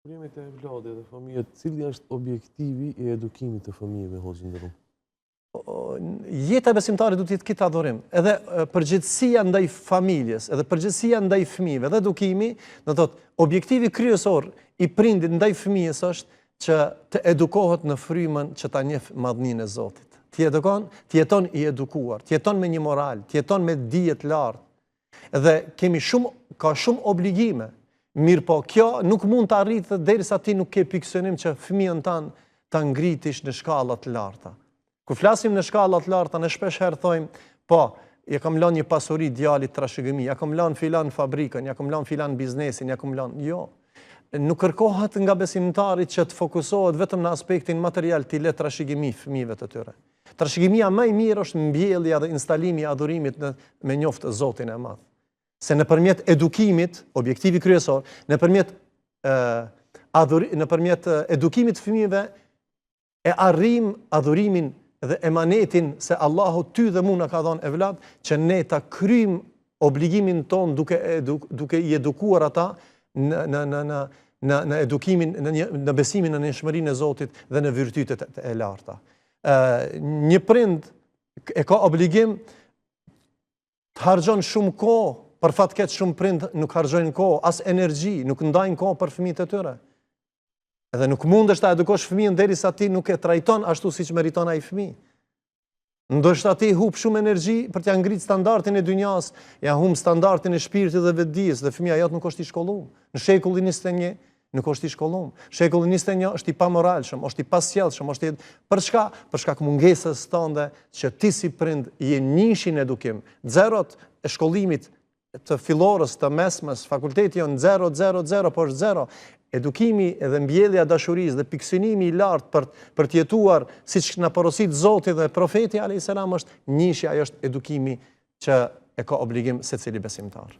Problemet e vladit dhe fëmijët, cili është objektivi i edukimit të fëmijëve, hoxhë ndërum? Jeta e besimtarit duhet të jetë këtë adhurim. Edhe përgjegjësia ndaj familjes, edhe përgjegjësia ndaj fëmijëve, dhe edukimi, do të thotë, objektivi kryesor i prindit ndaj fëmijës është që të edukohet në frymën që ta njeh madhninë e Zotit. Të jeton i edukuar, të jeton me një moral, të jeton me dije të lartë. Dhe ka shumë obligime. Mirë po, kjo nuk mund të arritë derisa ti nuk ke pikësynim që fëmijën tanë ta ngritish në shkallat të larta. Kur flasim në shkallat të larta, ne shpesh herë thojmë, po, ja kam lënë një pasuri djalit trashëgimi, ja kam lënë filan fabrikën, ja kam lënë filan biznesin, ja kam lënë. Jo. Nuk kërkohet nga besimtarit që të fokusohet vetëm në aspektin material të le trashëgimi fëmijëve të tyre. Trashëgimia më e mirë është mbjellja dhe instalimi i adhurimit me njoftë Zotin e Madh. Se nëpërmjet edukimit, objektivi kryesor, nëpërmjet edukimit fëmijëve e arrim adhurimin dhe emanetin se Allahu ty dhe mu na ka dhënë evlad, që ne ta kryjm obligimin ton duke i edukuar ata në edukimin, në besimin në njohshmërinë e Zotit dhe në virtytet e larta. Një prind e ka obligim të harxhon shumë kohë, për fat keq shumë prind nuk harxojnë kohë, as energji, nuk ndajnë kohë për fëmijët e tyre. Edhe nuk mundesh ta edukosh fëmijën derisa ti nuk e trajton ashtu siç meriton ai fëmijë. Ndoshta ti humb shumë energji për t'ia ngrit standardin e dynjas, ja humb standardin e shpirtit dhe vetdijes, dhe fëmia jot nuk është i shkolluar. Në shekullin 21 nuk është i shkolluar. Shekulli 21 është i pamoralshëm, është i pasjellshëm, është për çka? Për shkak mungesës tënde që ti si prind je njëshin edukim. Zerot e shkollimit të fillorës, të mesmes, fakulteti janë 0, po është 0. Edukimi edhe mbjellja dashurisë dhe pikësynimi i lartë për të jetuar siç na porosit Zoti dhe profeti alayhis salam është njëshja, ajo është edukimi që e ka obligim secili besimtar.